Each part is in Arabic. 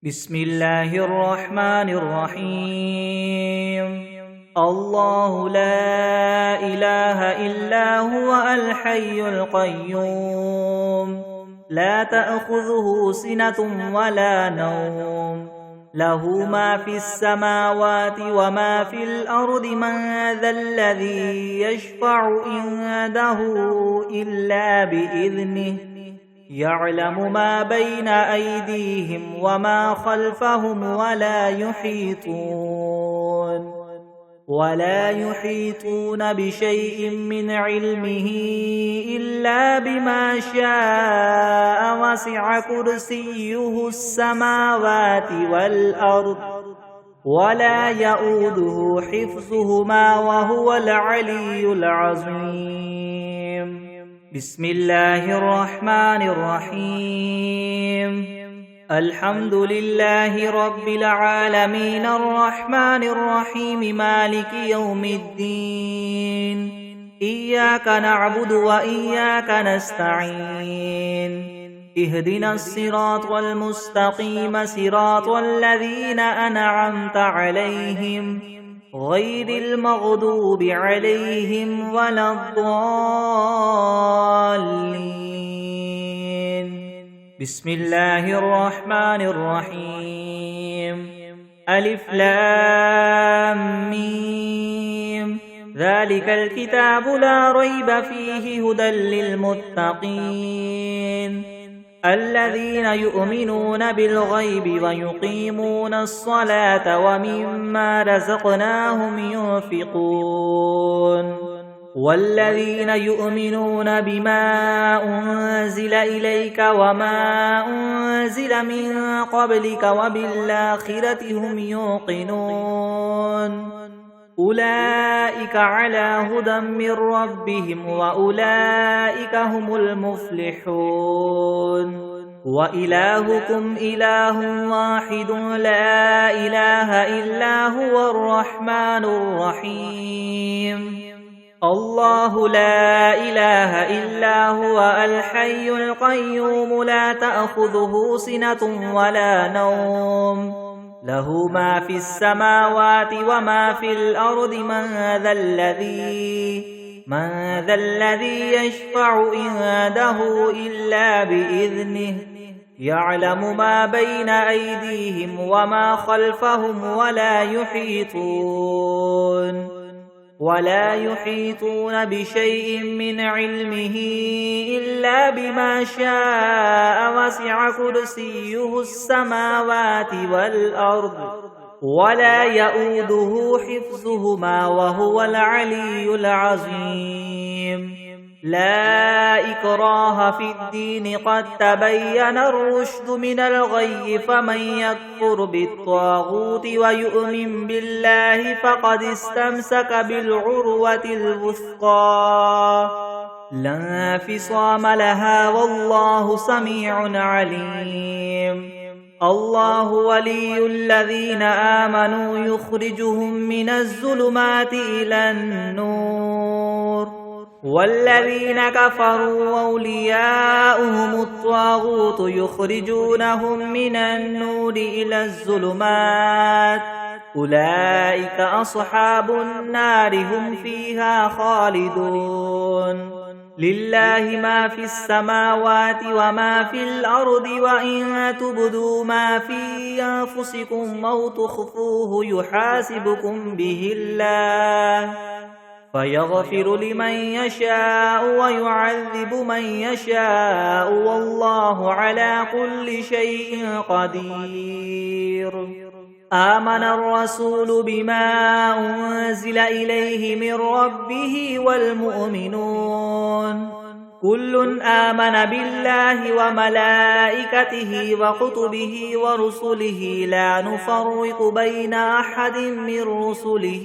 بسم الله الرحمن الرحيم. الله لا إله إلا هو الحي القيوم، لا تأخذه سنة ولا نوم، له ما في السماوات وما في الأرض. من ذا الذي يشفع عنده إلا بإذنه، يعلم ما بين أيديهم وما خلفهم ولا يحيطون بشيء من علمه إلا بما شاء. وسع كرسيه السماوات والأرض ولا يؤوده حفظهما وهو العلي العظيم. بسم الله الرحمن الرحيم. الحمد لله رب العالمين الرحمن الرحيم مالك يوم الدين. إياك نعبد وإياك نستعين. اهدنا الصراط المستقيم، صراط الذين أنعمت عليهم غير المغضوب عليهم ولا الضالين. بسم الله الرحمن الرحيم. ألف لام ميم. ذلك الكتاب لا ريب فيه هدى للمتقين الذين يؤمنون بالغيب ويقيمون الصلاة ومما رزقناهم ينفقون. والذين يؤمنون بما أنزل إليك وما أنزل من قبلك وبالآخرة هم يوقنون. أولئك على هدى من ربهم وأولئك هم المفلحون. وإلهكم إله واحد لا إله إلا هو الرحمن الرحيم. الله لا إله إلا هو الحي القيوم، لا تأخذه سنة ولا نوم، له ما في السماوات وما في الأرض. من ذا الذي يشفع عنده إلا بإذنه، يعلم ما بين أيديهم وما خلفهم ولا يحيطون بشيء من علمه إلا بما شاء. وسع كرسيه السماوات والأرض ولا يؤوده حفظهما وهو العلي العظيم. لا إكراه في الدين، قد تبين الرشد من الغي. فمن يكفر بالطاغوت ويؤمن بالله فقد استمسك بالعروة الوثقى لا انفصام لها، والله سميع عليم. الله ولي الذين آمنوا يخرجهم من الظلمات إلى النور، والذين كفروا أولياؤهم الطاغوت يخرجونهم من النور إلى الظلمات. أولئك أصحاب النار، هم فيها خالدون. لله ما في السماوات وما في الأرض، وإن تبدوا ما في أنفسكم أو تخفوه يحاسبكم به الله، فيغفر لمن يشاء ويعذب من يشاء، والله على كل شيء قدير. آمن الرسول بما أنزل إليه من ربه والمؤمنون كل آمن بالله وملائكته وكتبه ورسله لا نفرق بين أحد من رسله،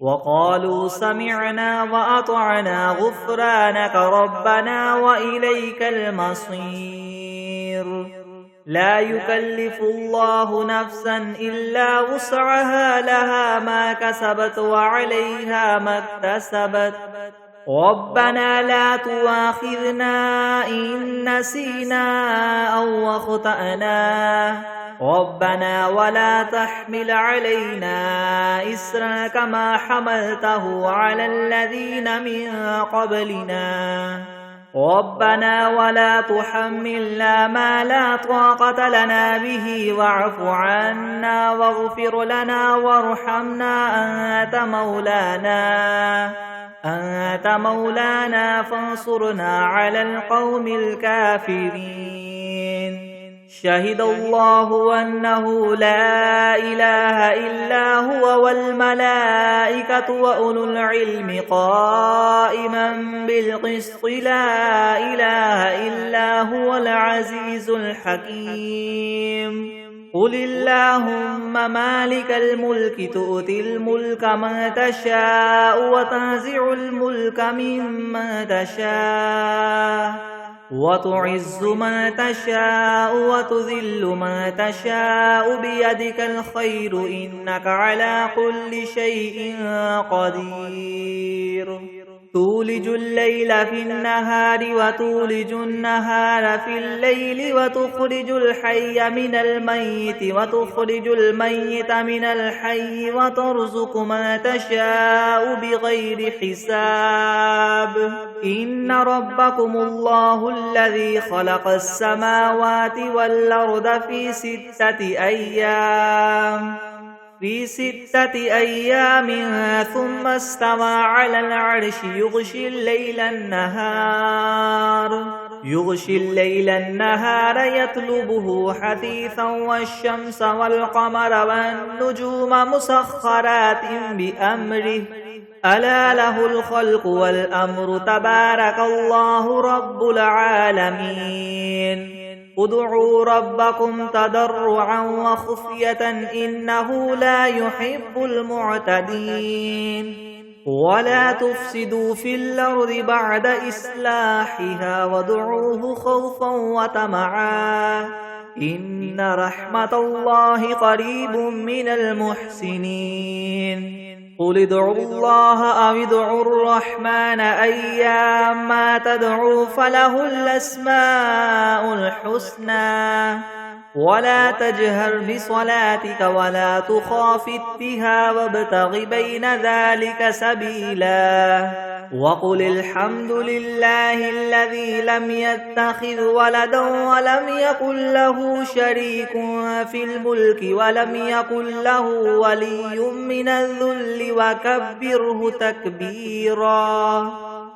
وقالوا سمعنا وأطعنا غفرانك ربنا وإليك المصير. لا يكلف الله نفسا إلا وسعها، لها ما كسبت وعليها ما اكتسبت، ربنا لا تؤاخذنا إن نسينا أو أخطأنا ربنا ولا تحمل علينا إسرا كما حملته على الذين من قبلنا ربنا ولا تحملنا ما لا طاقة لنا به واعف عنا واغفر لنا وارحمنا أنت مولانا فانصرنا على القوم الكافرين شهد الله أنه لا إله إلا هو والملائكة وأولو العلم قائما بالقسط لا إله إلا هو العزيز الحكيم قل اللهم مالك الملك تؤتي الملك من تشاء وتنزع الملك ممن تشاء وتعز من تشاء وتذل من تشاء بيدك الخير إنك على كل شيء قدير تولج الليل في النهار وتولج النهار في الليل وتخرج الحي من الميت وتخرج الميت من الحي وترزق من تشاء بغير حساب إن ربكم الله الذي خلق السماوات والأرض في 6 أيام ثم استوى على العرش يغشي الليل النهار يطلبه حثيثا والشمس والقمر والنجوم مسخرات بأمره ألا له الخلق والأمر تبارك الله رب العالمين ادعوا ربكم تضرعا وخفية إنه لا يحب المعتدين ولا تفسدوا في الأرض بعد إصلاحها وادعوه خوفا وطمعا إن رحمة الله قريب من المحسنين قل ادعوا الله أو ادعوا الرحمن أيما تدعوا فله الأسماء الحسنى ولا تجهر بصلاتك ولا تخافت بها وابتغ بين ذلك سبيلا وقل الحمد لله الذي لم يتخذ ولدا ولم يكن له شريك في الملك ولم يكن له ولي من الذل وكبره تكبيرا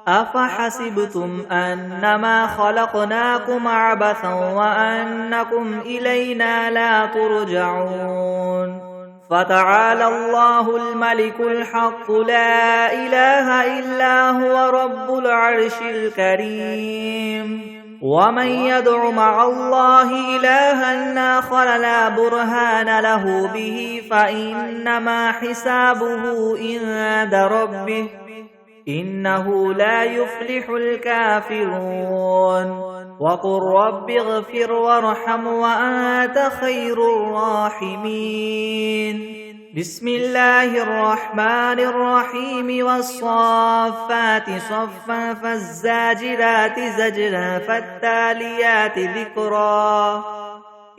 أفحسبتم أنما خلقناكم عبثا وأنكم إلينا لا ترجعون فتعالى الله الملك الحق لا إله إلا هو رب العرش الكريم ومن يدع مع الله إلها آخر لا برهان له به فإنما حسابه عند ربه إنه لا يفلح الكافرون وقل رب اغفر وارحم وأنت خير الراحمين بسم الله الرحمن الرحيم والصافات صفا فالزاجرات زجرا فالتاليات ذكرا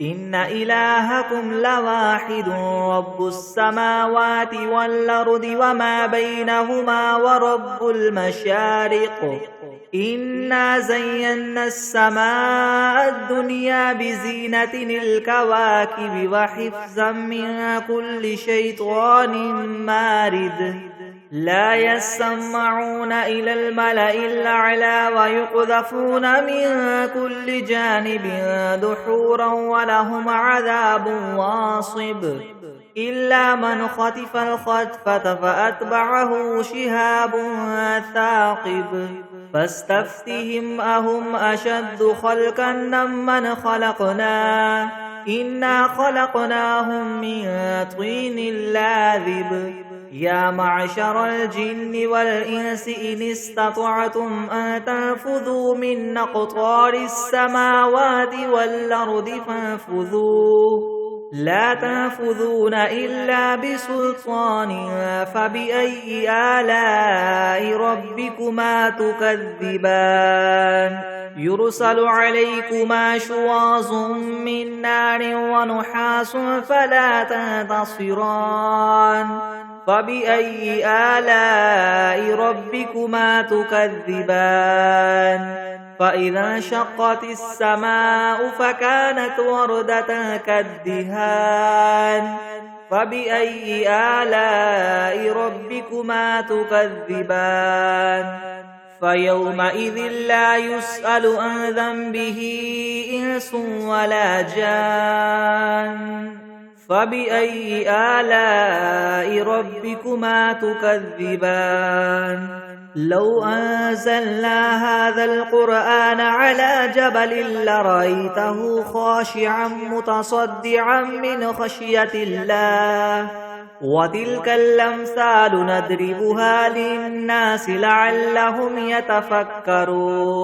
إن إلهكم لواحد رب السماوات والأرض وما بينهما ورب المشارق إنا زينا السماء الدنيا بزينة الكواكب وحفظا من كل شيطان مارد لا يسمعون إلى الملأ الأعلى ويقذفون من كل جانب دحورا ولهم عذاب واصب إلا من خطف الخطفة فأتبعه شهاب ثاقب فاستفتهم أهم أشد خلقا ممن خلقنا إنا خلقناهم من طين لاذب يا معشر الجن والإنس إن استطعتم أن تنفذوا من أقطار السماوات والأرض فانفذوا لا تنفذون إلا بسلطان فبأي آلاء ربكما تكذبان يرسل عليكما شواظ من نار ونحاس فلا تنتصران فبأي آلاء ربكما تكذبان فإذا انشقت السماء فكانت وردة كالدهان فبأي آلاء ربكما تكذبان فيومئذ لا يسأل عن ذنبه إنس ولا جان فبأي آلاء ربكما تكذبان لو أنزلنا هذا القرآن على جبل لرأيته خاشعا متصدعا من خشية الله وتلك الأمثال نضربها للناس لعلهم يتفكرون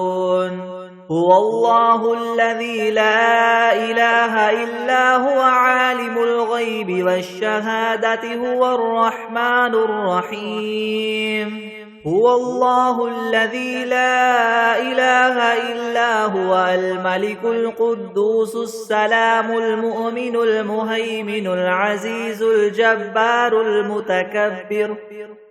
هو الله الذي لا إله إلا هو عالم الغيب والشهادة هو الرحمن الرحيم هو الله الذي لا إله إلا هو الملك القدوس السلام المؤمن المهيمن العزيز الجبار المتكبر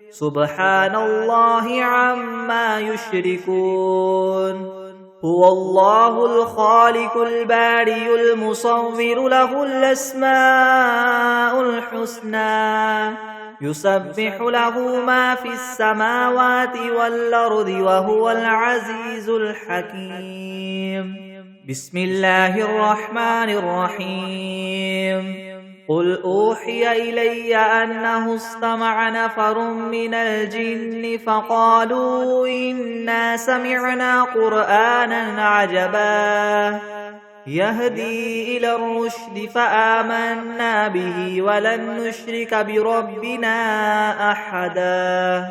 سبحان الله عما يشركون هو الله الخالق البارئ المصور له الأسماء الحسنى يسبح له ما في السماوات والأرض وهو العزيز الحكيم بسم الله الرحمن الرحيم قل أوحي إلي أنه استمع نفر من الجن فقالوا إنا سمعنا قرآنا عجبا يهدي إلى الرشد فآمنا به ولن نشرك بربنا أحدا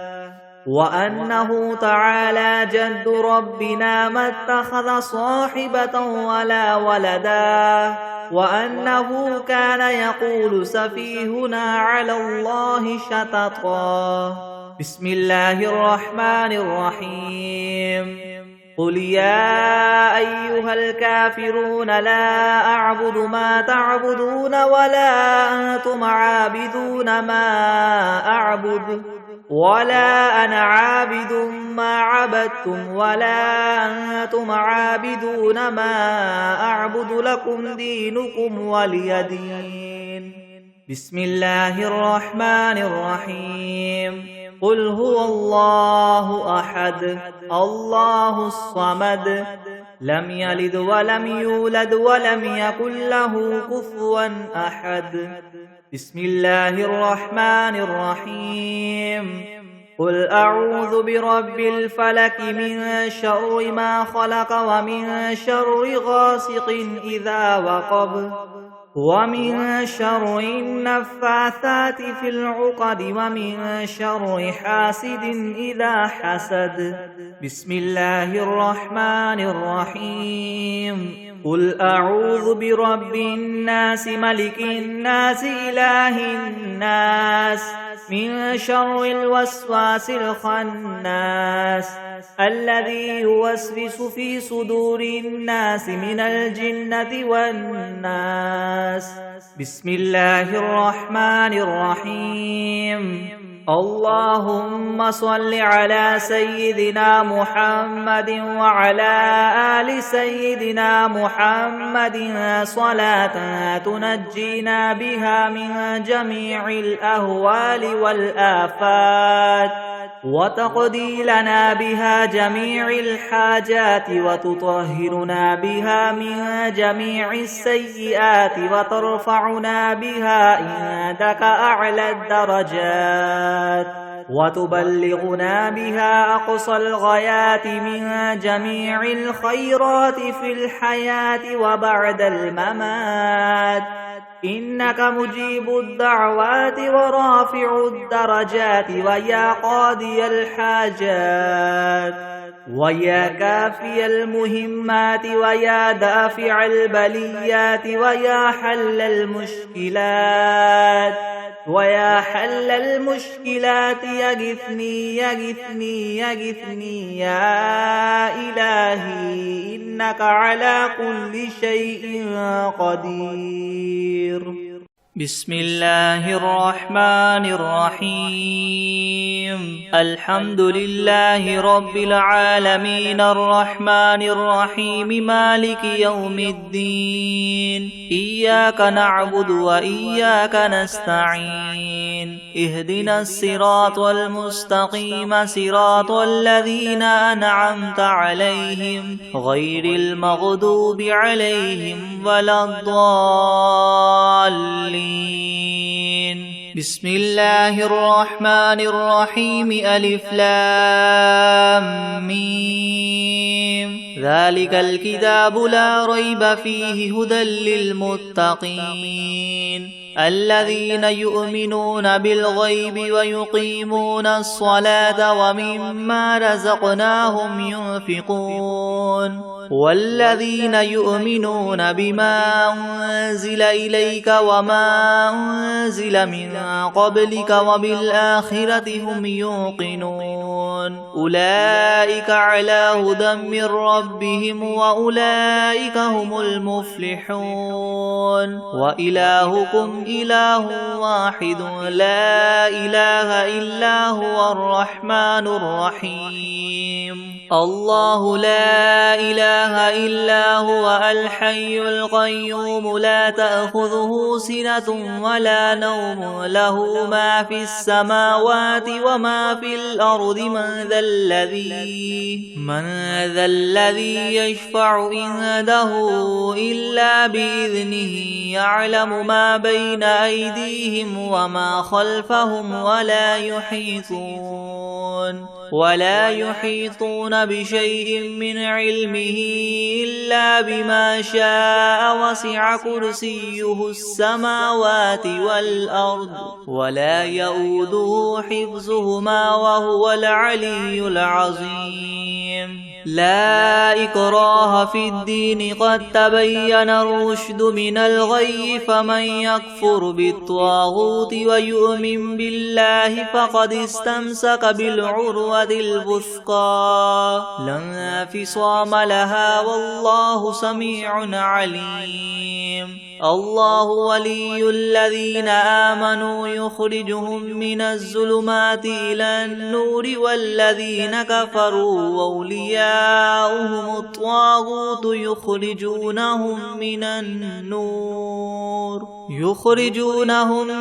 وأنه تعالى جد ربنا ما اتخذ صاحبة ولا ولدا وأنه كان يقول سفيهنا على الله شططا بسم الله الرحمن الرحيم قل يا أيها الكافرون لا أعبد ما تعبدون ولا أنتم عابدون ما أعبد ولا أنا عابد ما عبدتم ولا أنتم عابدون ما أعبد لكم دينكم ولي دين بسم الله الرحمن الرحيم قل هو الله أحد الله الصمد لم يلد ولم يولد ولم يكن له كفوا أحد بسم الله الرحمن الرحيم قل أعوذ برب الفلك من شر ما خلق ومن شر غاسق إذا وقب ومن شر النفاثات في العقد ومن شر حاسد إذا حسد بسم الله الرحمن الرحيم قل أعوذ برب الناس ملك الناس إله الناس من شر الوسواس الخناس الذي يوسوس في صدور الناس من الجنة والناس بسم الله الرحمن الرحيم اللهم صل على سيدنا محمد وعلى آل سيدنا محمد صلاة تنجينا بها من جميع الأهوال والآفات وتقضي لنا بها جميع الحاجات وتطهرنا بها من جميع السيئات وترفعنا بها عندك أعلى الدرجات وتبلغنا بها أقصى الغايات من جميع الخيرات في الحياة وبعد الممات إنك مجيب الدعوات ورافع الدرجات ويا قاضي الحاجات ويا كافي المهمات ويا دافع البليات ويا حل المشكلات يغثني يا إلهي إنك على كل شيء قدير. بسم الله الرحمن الرحيم. الحمد لله رب العالمين الرحمن الرحيم مالك يوم الدين. إياك نعبد وإياك نستعين. اهدنا الصراط المستقيم صراط الذين أنعمت عليهم غير المغضوب عليهم ولا الضالين. بسم الله الرحمن الرحيم. ألف لام ميم. ذلك الكتاب لا ريب فيه هدى للمتقين الذين يؤمنون بالغيب ويقيمون الصلاة ومما رزقناهم ينفقون والذين يؤمنون بما أنزل إليك وما أنزل من قبلك وبالآخرة هم يوقنون أولئك على هدى من ربهم وأولئك هم المفلحون. وإلهكم إله واحد لا إله إلا هو الرحمن الرحيم. الله لا إله إلا هو الحي القيوم لا تأخذه سنة ولا نوم له ما في السماوات وما في الأرض. من ذا الذي يشفع عنده إلا بإذنه يعلم ما بين أيديهم وما خلفهم ولا يحيطون بشيء من علمه إلا بما شاء. وسع كرسيه السماوات والأرض ولا يؤوده حفظهما وهو العلي العظيم. لا إكراه في الدين قد تبين الرشد من الغي فمن يكفر بالطاغوت ويؤمن بالله فقد استمسك بالعروة الوثقى لا انفصام لها والله سميع عليم. الله ولي الذين آمنوا يخرجهم من الظلمات إلى النور والذين كفروا أولياؤهم الطاغوت يخرجونهم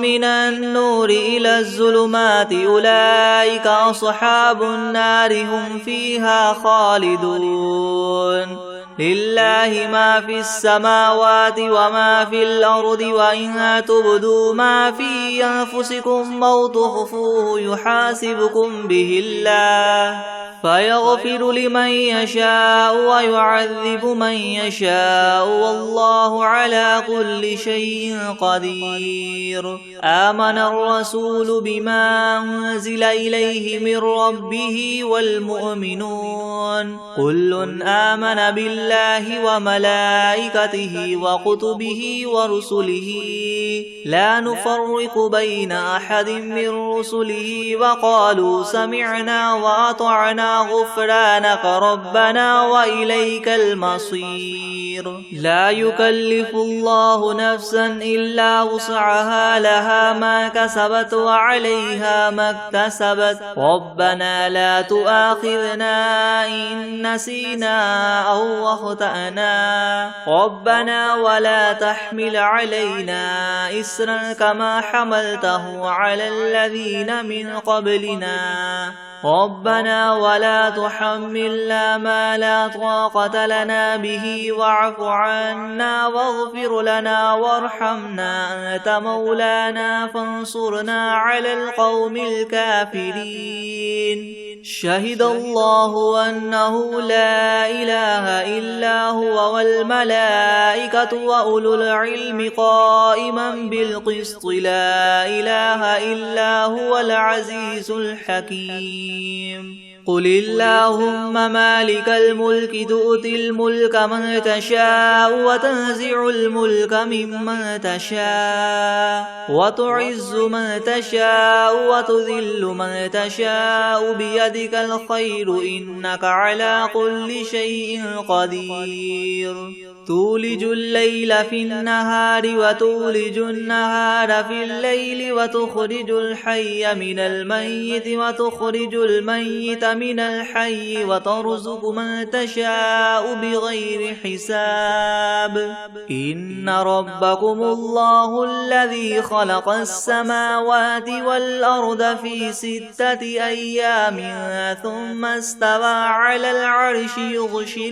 من النور إلى الظلمات أولئك أصحاب النار هم فيها خالدون. لله ما في السماوات وما في الأرض وإن تبدوا ما في أنفسكم أو تخفوه يحاسبكم به الله فيغفر لمن يشاء ويعذب من يشاء والله على كل شيء قدير. آمن الرسول بما أنزل إليه من ربه والمؤمنون كل آمن بالله وملائكته وكتبه ورسله لا نفرق بين أحد من رسله وقالوا سمعنا وأطعنا غفرانك ربنا وإليك المصير. لا يكلف الله نفسا إلا وسعها لها ما كسبت وعليها ما اكتسبت ربنا لا تؤاخذنا إن نسينا أو أخطأنا ربنا ولا تحمل علينا إسرا كما حملته على الذين من قبلنا ربنا ولا تحملنا ما لا طاقة لنا به واعف عنا واغفر لنا وارحمنا أنت مولانا فانصرنا على القوم الكافرين. شهد الله أنه لا إله إلا هو والملائكة وأولو العلم قائما بالقسط لا إله إلا هو العزيز الحكيم. قل اللهم مالك الملك تؤتي الملك من تشاء وتنزع الملك ممن تشاء وتعز من تشاء وتذل من تشاء بيدك الخير إنك على كل شيء قدير تولج الليل في النهار وتولج النهار في الليل وتخرج الحي من الميت وتخرج الميت من الحي وترزق من تشاء بغير حساب إن ربكم الله الذي خلق السماوات والأرض في 6 أيام ثم استوى على العرش يغشي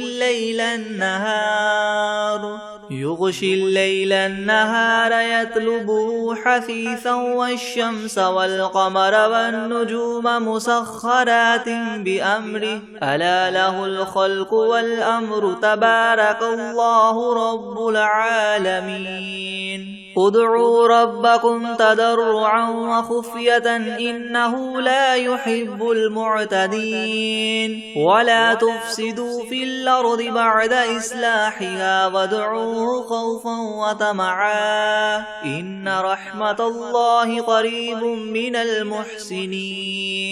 الليل النهار يطلبه حثيثا والشمس والقمر والنجوم مسخرات بأمره ألا له الخلق والأمر تبارك الله رب العالمين ادعوا ربكم تضرعا وخفية إنه لا يحب المعتدين ولا تفسدوا في الأرض بعد إصلاحها وادعوه خوفا وطمعا إن رحمة الله قريب من المحسنين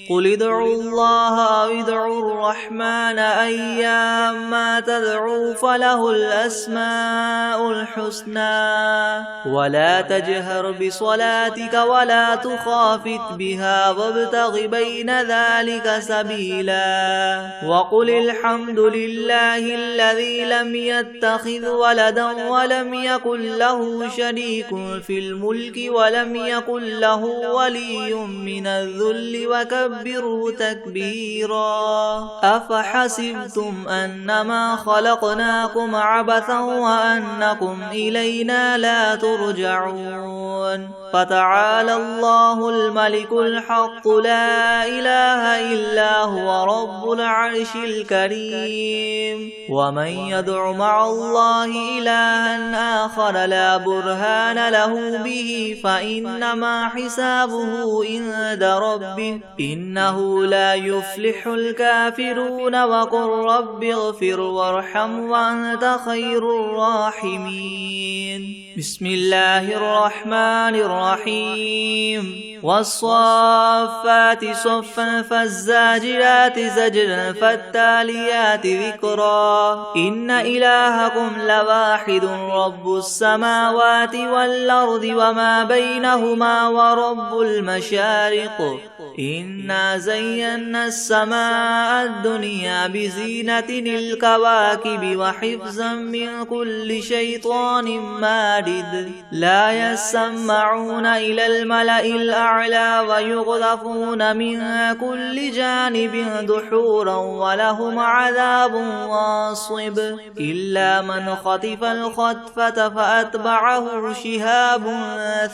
قل ادعوا الله أو ادعوا الرحمن أيما تدعوا فله الأسماء الحسنى ولا تجهر بصلاتك ولا تخافت بها وابتغ بين ذلك سبيلا وقل الحمد لله الذي لم يتخذ ولدا ولم يكن له شريك في الملك ولم يكن له ولي من الذل وكبره تكبيرا أفحسبتم أنما خلقناكم عبثا وأنكم إلينا لا ترجعون فتعالى الله الملك الحق لا إله إلا هو رب العرش الكريم ومن يدع مع الله إلها آخر لا برهان له به فإنما حسابه عند ربه إنه لا يفلح الكافرون وقل رب اغفر وارحم وأنت خير الراحمين بسم الله الرحمن الرحيم والصافات صفا فالزاجرات زجرا فالتاليات ذكرا إن إلهكم لواحد رب السماوات والأرض وما بينهما ورب المشارق إنا زينا السماء الدنيا بزينة الكواكب وحفظا من كل شيطان مارد لا يسمعون إلى الملأ الأعلى ويقذفون من كل جانب دحورا ولهم عذاب واصب إلا من خطف الخطفة فأتبعه شهاب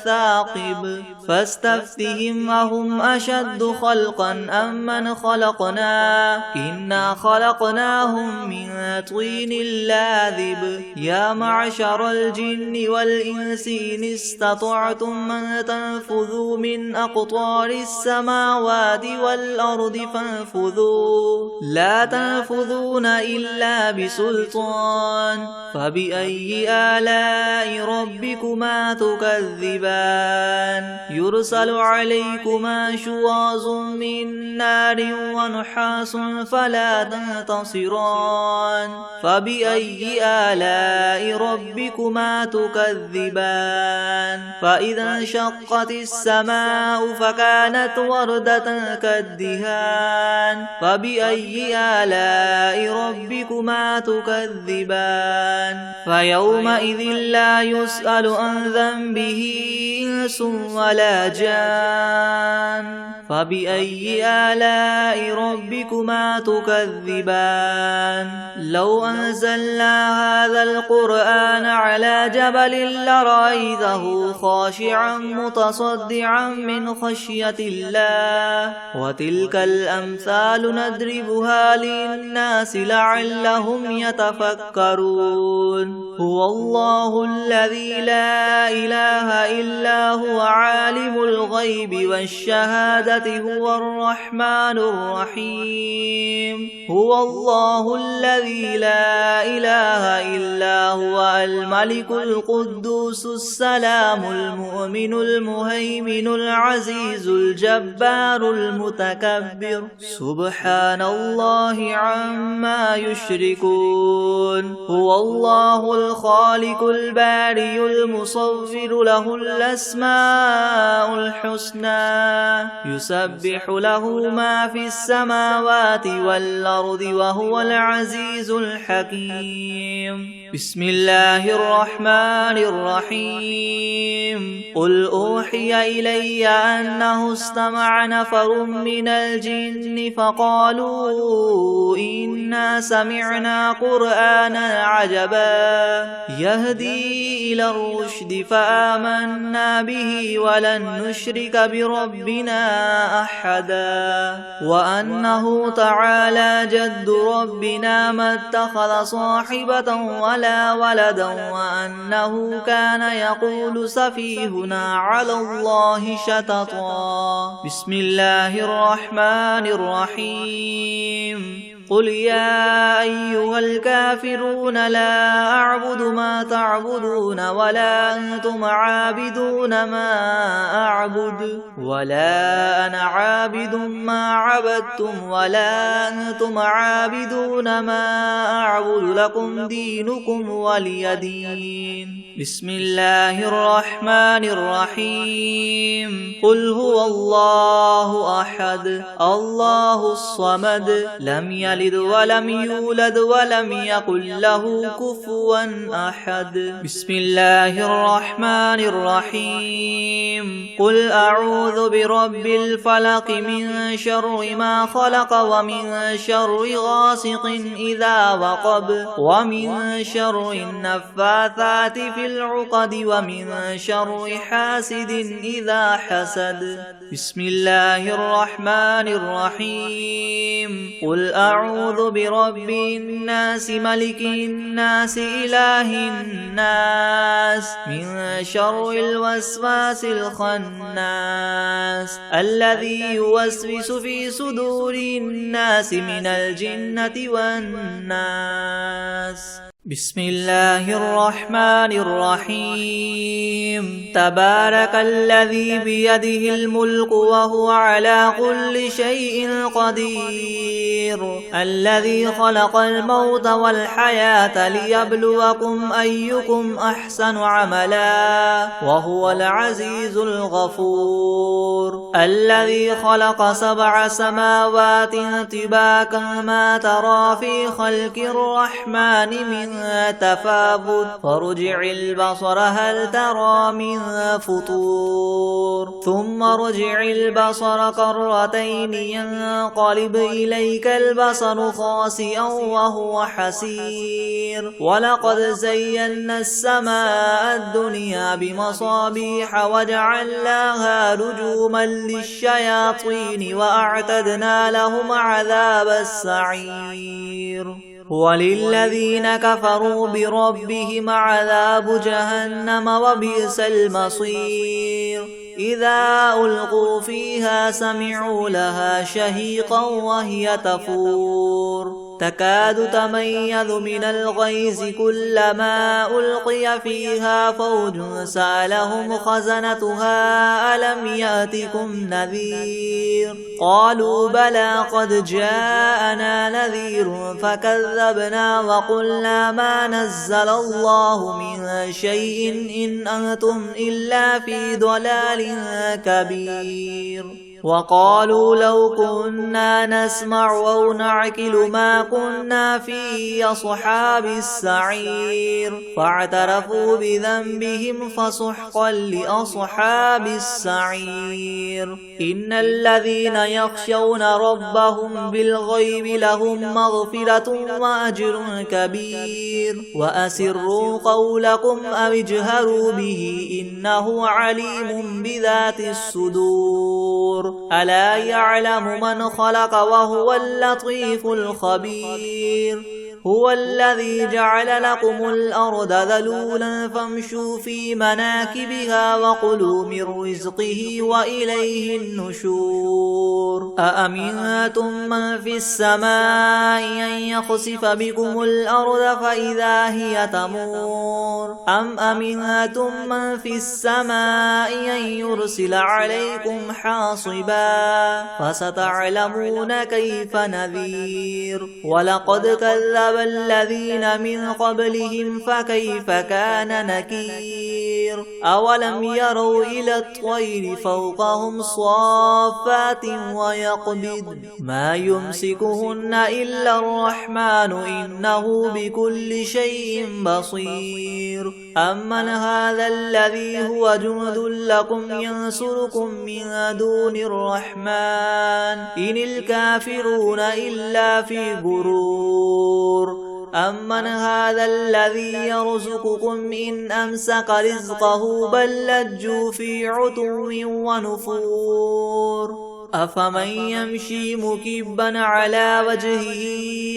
ثاقب فاستفتهم أهم أشد خلقا أم من خلقنا إنا خلقناهم من طين لاذب يا معشر الجن والإنس إن استطعتم من تنفذوا من أقطار السماوات والأرض فانفذوا لا تنفذون إلا بسلطان فبأي آلاء ربكما تكذبان يرسل عليكما شواظ من نار ونحاس فلا تنتصران فبأي آلاء ربكما تكذبان فإذا انشقت السماء فكانت وردة كالدهان فبأي آلاء ربكما تكذبان فيومئذ لا يسأل عن ذنبه إنس ولا جان فبأي آلاء ربكما تكذبان لو أنزلنا هذا القرآن على جبل لرأيته خاشعا متصدعا من خشية الله وتلك الأمثال نضربها للناس لعلهم يتفكرون هو الله الذي لا إله إلا هو عالم الغيب والشهادة هو الرحمن الرحيم هو الله الذي لا إله إلا هو الملك القدوس السلام المؤمن المهيمن العزيز الجبار المتكبر سبحان الله عما يشركون هو الله الخالق البارئ المصور له الأسماء الحسنى يسبح له ما في السماوات والأرض وهو العزيز الحكيم بسم الله الرحمن الرحيم قل أوحي إلي أنه استمع نفر من الجن فقالوا إنا سمعنا قرآنا عجبا يهدي إلى الرشد فآمنا به ولن نشرك بربنا أحدا وأنه تعالى جد ربنا ما اتخذ صاحبة ولا ولدا وأنه كان يقول سفيهنا على الله شططا بسم الله الرحمن الرحيم قل يا أيها الكافرون لا أعبد ما تعبدون ولا أنتم عابدون ما أعبد ولا أنا عابد ما عبدتم ولا أنتم عابدون ما أعبد لكم دينكم ولي دين بسم الله الرحمن الرحيم قل هو الله أحد الله الصمد لم يلد ولم يولد ولم يكن له كفوا أحد بسم الله الرحمن الرحيم قل أعوذ برب الفلق من شر ما خلق ومن شر غاسق إذا وقب ومن شر النفاثات في العقد ومن شر حاسد إذا حسد بسم الله الرحمن الرحيم قل أعوذ برب الناس ملك الناس إله الناس من شر الوسواس الخناس الذي يوسوس في صدور الناس من الجنة والناس بسم الله الرحمن الرحيم تبارك الذي بيده الملك وهو على كل شيء قدير الذي خلق الموت والحياة ليبلوكم أيكم أحسن عملا وهو العزيز الغفور الذي خلق 7 سماوات طباقا ما ترى في خلق الرحمن من تفاوت فارجع البصر هل ترى من فطور ثم ارجع البصر كرتين ينقلب إليك البصر خاسئا وهو حسير ولقد زينا السماء الدنيا بمصابيح وجعلناها رجوما للشياطين وأعتدنا لهم عذاب السعير وللذين كفروا بربهم عذاب جهنم وبئس المصير إذا ألقوا فيها سمعوا لها شهيقا وهي تفور تكاد تميز من الغيظ كلما ألقي فيها فوج سألهم خزنتها ألم يأتكم نذير قالوا بلى قد جاءنا نذير فكذبنا وقلنا ما نزل الله من شيء إن أنتم إلا في ضلال كبير وقالوا لو كنا نسمع أو نعقل ما كنا في أصحاب السعير فاعترفوا بذنبهم فسحقا لأصحاب السعير إن الذين يخشون ربهم بالغيب لهم مغفرة وأجر كبير وأسروا قولكم أو اجهروا به إنه عليم بذات الصدور ألا يعلم من خلق وهو اللطيف الخبير هو الذي جعل لكم الأرض ذلولا فامشوا في مناكبها وكلوا من رزقه وإليه النشور أأمنتم من في السماء أن يخسف بكم الأرض فإذا هي تمور أم أمنتم من في السماء أن يرسل عليكم حاصبا فستعلمون كيف نذير ولقد كذب الذين من قبلهم فكيف كان نكير أولم يروا إلى الطير فوقهم صافات ويقبض ما يمسكهن إلا الرحمن إنه بكل شيء بصير أمن هذا الذي هو جند لكم ينصركم من دون الرحمن إن الكافرون إلا في غرور أمن هذا الذي يرزقكم إن أمسك رزقه بل لجوا في عتو ونفور أفمن يمشي مكبا على وجهه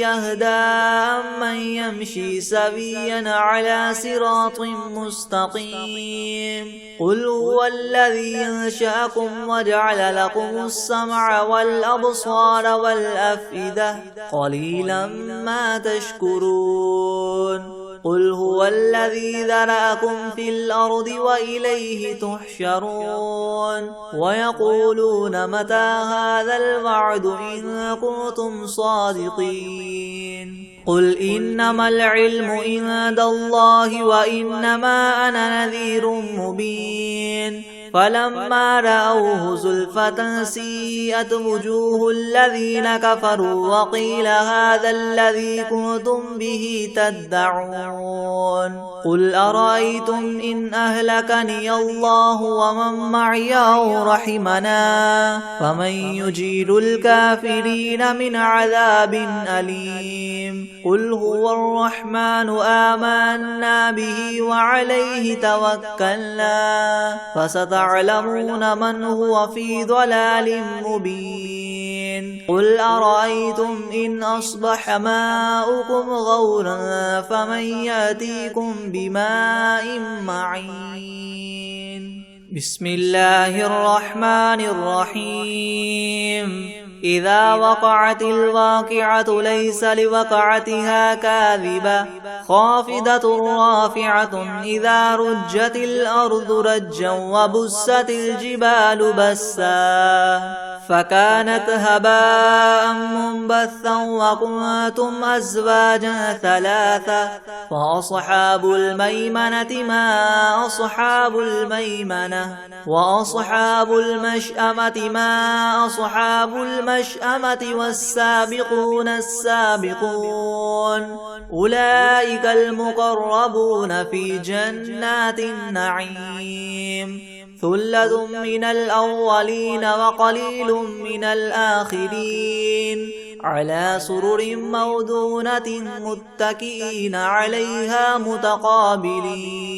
يهدى أمن يمشي سويا على صراط مستقيم قل هو الذي أنشأكم وجعل لكم السمع والأبصار والأفئدة قليلا ما تشكرون قل هو الذي ذرأكم في الأرض وإليه تحشرون ويقولون متى هذا الوعد إن كنتم صادقين قل إنما العلم عند الله وإنما أنا نذير مبين فلما رأوه زلفة سيئت وجوه الذين كفروا وقيل هذا الذي كنتم به تدعون قل أرأيتم إن أهلكني الله ومن معي أو رحمنا فمن يجير الكافرين من عذاب أليم قل هو الرحمن آمنا به وعليه توكلنا فستعلمون من هو في ضلال مبين قل أرأيتم إن أصبح ماؤكم غورا فمن يأتيكم بماء معين بسم الله الرحمن الرحيم إذا وقعت الواقعة ليس لوقعتها كاذبة خافضة رافعة إذا رجت الأرض رجا وبست الجبال بسا فكانت هباء منبثا وكنتم أزواجا ثلاثة فأصحاب الميمنة ما أصحاب الميمنة وأصحاب المشأمة ما أصحاب المشأمة والسابقون السابقون أولئك المقربون في جنات النعيم ثلة من الأولين وقليل من الآخرين على سرر موضونة متكئين عليها متقابلين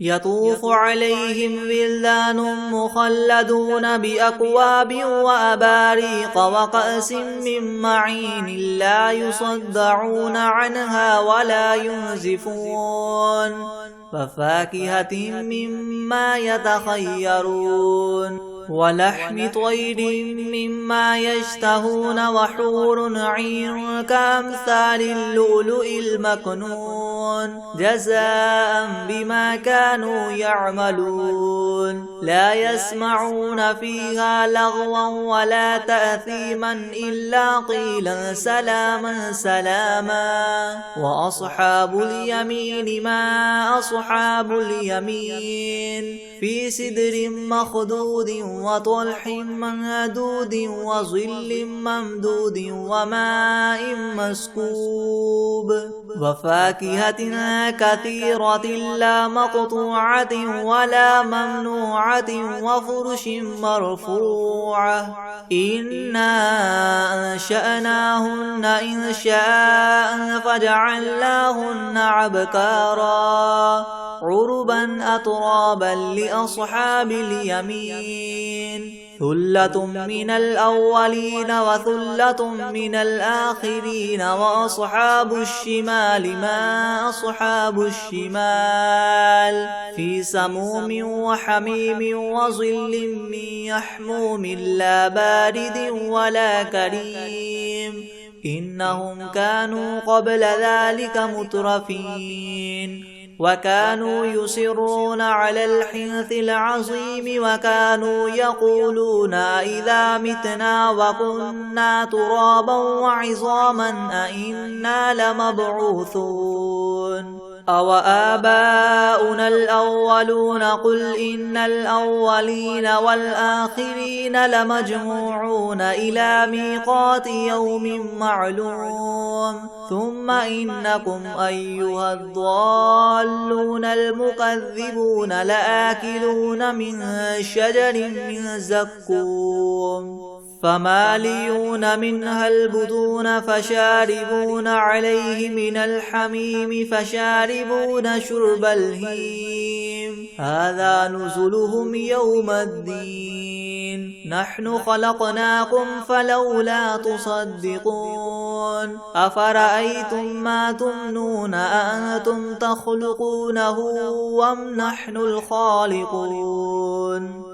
يطوف عليهم ولدان مخلدون بأكواب وأباريق وكأس من معين لا يصدعون عنها ولا ينزفون وفاكهة مما يتخيرون ولحم طير مما يشتهون وحور عين كأمثال اللؤلؤ المكنون جزاء بما كانوا يعملون لا يسمعون فيها لغوا ولا تأثيما إلا قيلا سلاما سلاما وأصحاب اليمين ما أصحاب اليمين في سدر مخدود وطلح منضود وظل ممدود وماء مسكوب وفاكهة كثيرة لا مقطوعة ولا ممنوعة وفرش مرفوعة إنا أنشأناهن إنشاء فجعلناهن أبكارا عربا أترابا لأصحاب اليمين ثلة من الأولين وثلة من الآخرين وأصحاب الشمال ما أصحاب الشمال في سموم وحميم وظل من يحموم لا بارد ولا كريم إنهم كانوا قبل ذلك مترفين وكانوا يصرون على الحنث العظيم وكانوا يقولون إذا متنا وكنا ترابا وعظاما أئنا لمبعوثون أو آباؤنا الأولون قل إن الأولين والآخرين لمجموعون إلى ميقات يوم معلوم ثم إنكم أيها الضالون المكذبون لآكلون من شجر من زقوم فماليون منها البطون فشاربون عليه من الحميم فشاربون شرب الهيم هذا نزلهم يوم الدين نحن خلقناكم فلولا تصدقون أفرأيتم ما تمنون أأنتم تخلقونه أم نحن الخالقون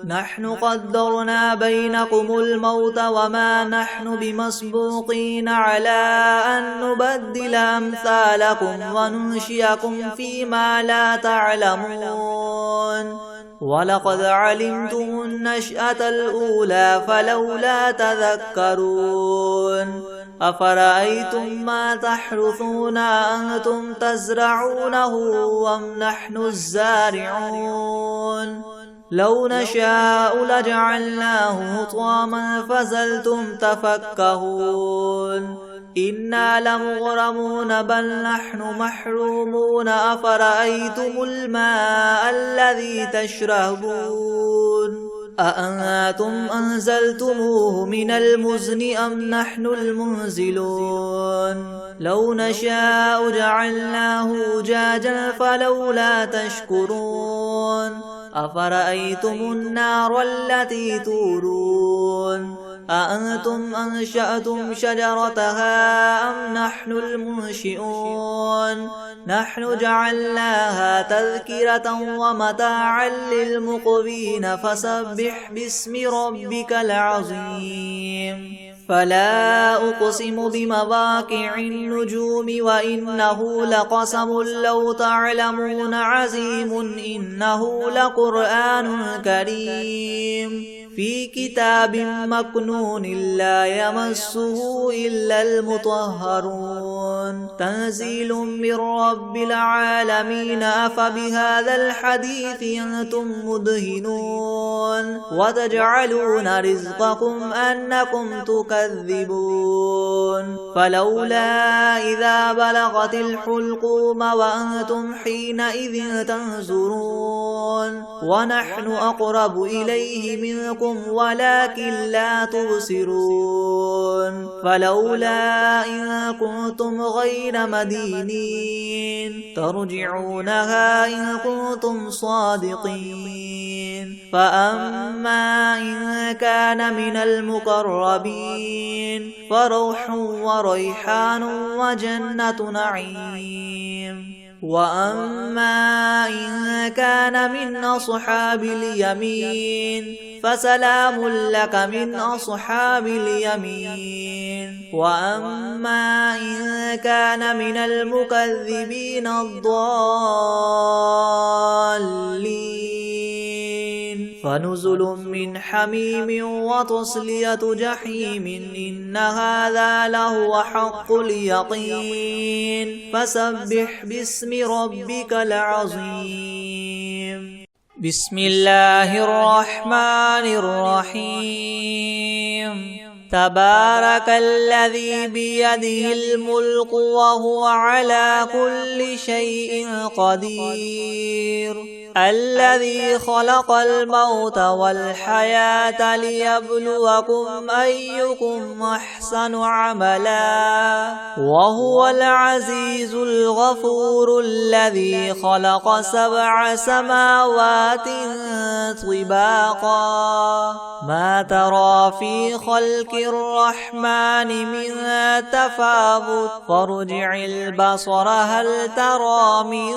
نحن قدرنا بينكم الموت وما نحن بمسبوقين على أن نبدل أمثالكم وننشئكم فيما لا تعلمون ولقد علمتم النشأة الأولى فلولا تذكرون أفرأيتم ما تحرثون أنتم تزرعونه أم نحن الزارعون لو نشاء لجعلناه حطاما فظلتم تفكهون إنا لمغرمون بل نحن محرومون أفرأيتم الماء الذي تشربون أأنتم أنزلتموه من المزن أم نحن المنزلون لو نشاء جعلناه أجاجا فلولا تشكرون أفرأيتم النار التي تورون أأنتم أنشأتم شجرتها أم نحن المنشئون نحن جعلناها تذكرة ومتاعا للمقوين فسبح باسم ربك العظيم فلا أقسم بمواقع النجوم وإنه لقسم لو تعلمون عظيم إنه لقرآن كريم في كتاب مكنون لا يمسه إلا المطهرون تنزيل من رب العالمين أفبهذا الحديث أنتم مدهنون وتجعلون رزقكم أنكم تكذبون فلولا إذا بلغت الحلقوم وأنتم حينئذ تنظرون ونحن أقرب إليه منكم ولكن لا تبصرون فلولا إن كنتم غير مدينين ترجعونها إن كنتم صادقين فأما إن كان من المقربين فروح وريحان وجنة نعيم وأما إن كان من أصحاب اليمين فسلام لك من أصحاب اليمين وأما إن كان من المكذبين الضالين فنزل من حميم وتصلية جحيم إن هذا لهو حق اليقين فسبح باسم ربك العظيم بسم الله الرحمن الرحيم تبارك الذي بيده الملك وهو على كل شيء قدير الذي خلق الموت والحياة ليبلوكم أيكم أحسن عملا وهو العزيز الغفور الذي خلق 7 سماوات طباقا ما ترى في خلق الرحمن من تفاوت فارجع البصر هل ترى من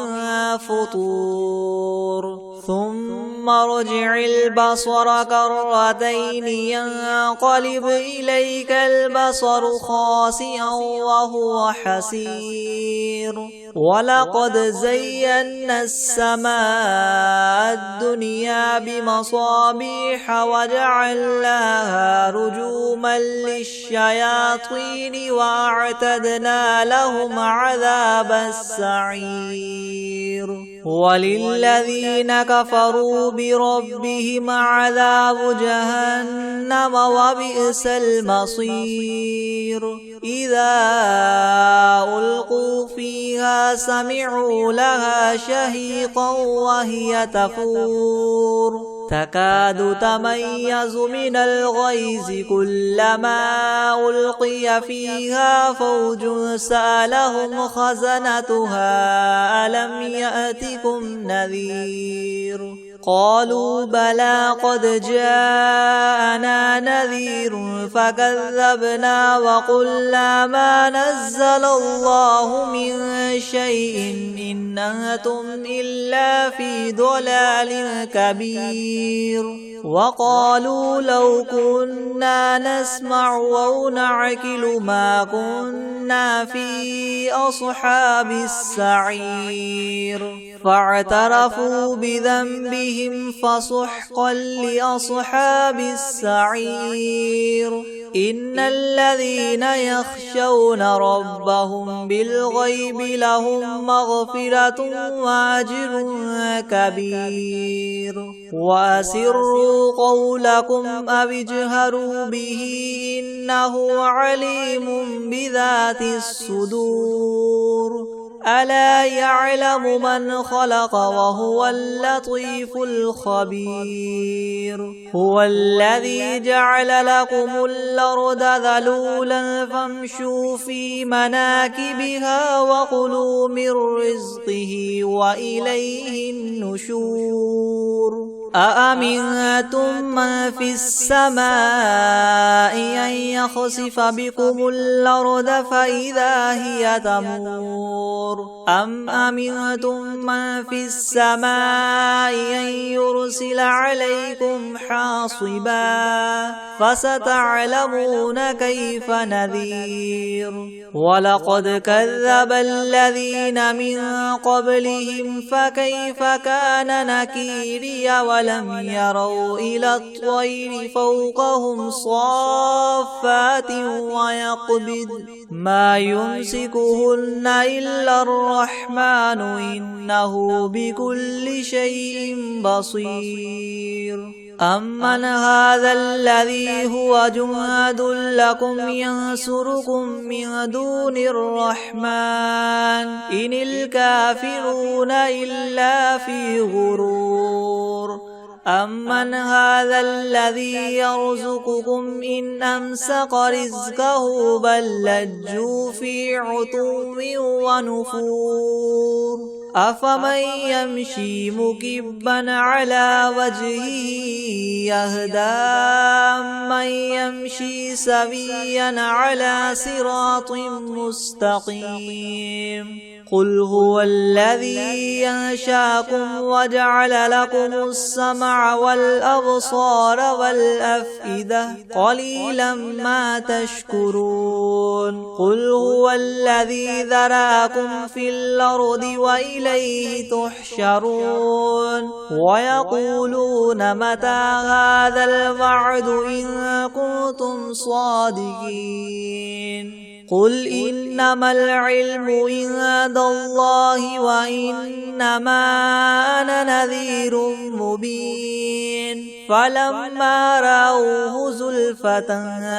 فطور ثم ارجع البصر كرتين ينقلب إليك البصر خاسئا وهو حسير ولقد زينا السماء الدنيا بمصابيح وجعلناها رجوما للشياطين وأعتدنا لهم عذاب السعير وللذين كفروا بربهم عذاب جهنم وبئس المصير إذا ألقوا فيها سمعوا لها شهيقا وهي تفور تكاد تميز من الغيظ كلما ألقي فيها فوج سألهم خزنتها ألم يأتكم نذير قالوا بلى قد جاءنا نذير فكذبنا وقلنا ما نزل الله من شيء إن أنتم إلا في ضلال كبير وقالوا لو كنا نسمع أو نعقل ما كنا في أصحاب السعير فاعترفوا بذنبهم فسحقا لأصحاب السعير إن الذين يخشون ربهم بالغيب لهم مغفرة وأجر كبير وأسروا قولكم أو اجهروا به إنه عليم بذات الصدور ألا يعلم من خلق وهو اللطيف الخبير هو الذي جعل لكم الأرض ذلولا فامشوا في مناكبها وكلوا من رزقه وإليه النشور أأمنتم من في السماء أن يخسف بكم الأرض فإذا هي تمور أم أمنتم من في السماء أن يرسل عليكم حاصبا فستعلمون كيف نذير ولقد كذب الذين من قبلهم فكيف كان نكيري ولم يروا إلى الطير فوقهم صافات ويقبض ما يمسكهن إلا الرحمن إنه بكل شيء بصير أمن هذا الذي هو جند لكم ينصركم من دون الرحمن إن الكافرون إلا في غرور أمن هذا الذي يرزقكم إن أمسك رزقه بل لجوا في عتو ونفور أفمن يمشي مكبا على وجهه يهدى من يمشي سويا على صراط مستقيم قل هو الذي ينشاكم وجعل لكم السمع والأبصار والأفئدة قليلا ما تشكرون قل هو الذي ذراكم في الأرض وإليه تحشرون ويقولون متى هذا الوعد إن كنتم صادقين قل إنما العلم عند الله وإنما أنا نذير مبين فلما رأوه زلفة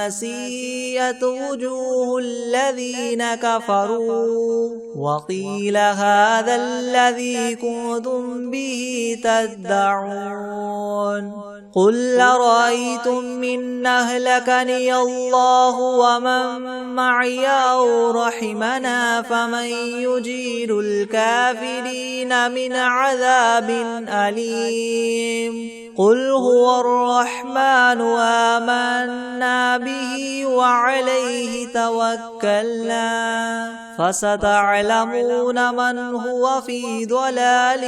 سيئت وجوه الذين كفروا وقيل هذا الذي كنتم به تدعون قل أرأيتم إن أهلكني الله ومن معي أو رحمنا فمن يجير الكافرين من عذاب أليم قل هو الرحمن آمنا به وعليه توكلنا فستعلمون من هو في ضلال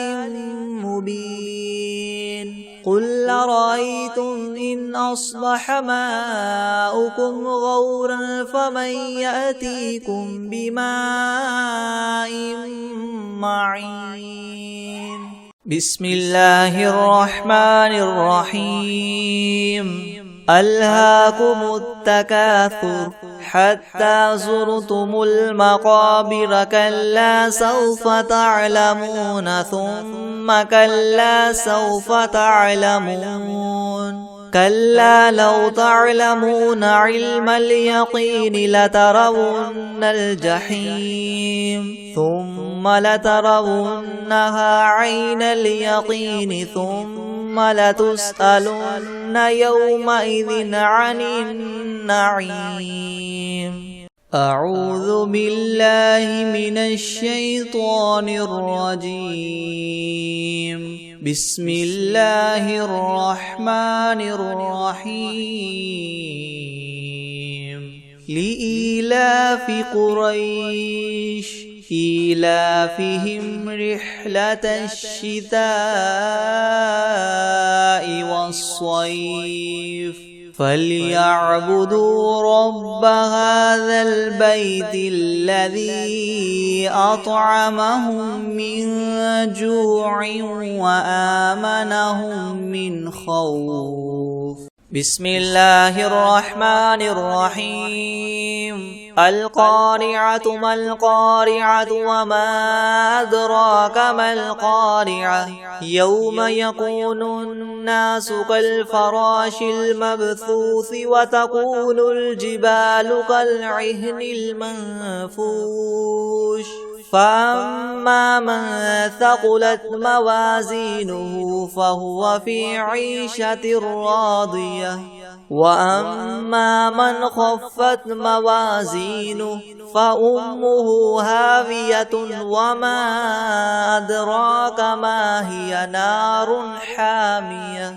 مبين قل أرأيتم إن أصبح ماؤكم غورا فمن يأتيكم بماء معين بسم الله الرحمن الرحيم ألهاكم التكاثر حتى زرتم المقابر كلا سوف تعلمون ثم كلا سوف تعلمون كلا لو تعلمون علم اليقين لترون الجحيم ثم لترونها عين اليقين ثم لتسألن يومئذ عن النعيم أعوذ بالله من الشيطان الرجيم بسم الله الرحمن الرحيم لإيلاف قريش إيلافهم رحلة الشتاء والصيف فليعبدوا رب هذا البيت الذي أطعمهم من جوع وآمنهم من خوف بسم الله الرحمن الرحيم القارعة ما القارعة وما أدراك ما القارعة يوم يكون الناس كالفراش المبثوث وتكون الجبال كالعهن المنفوش فأما من ثقلت موازينه فهو في عيشة راضية وأما من خفت موازينه فأمه هاوية وما أدراك ما هي نار حامية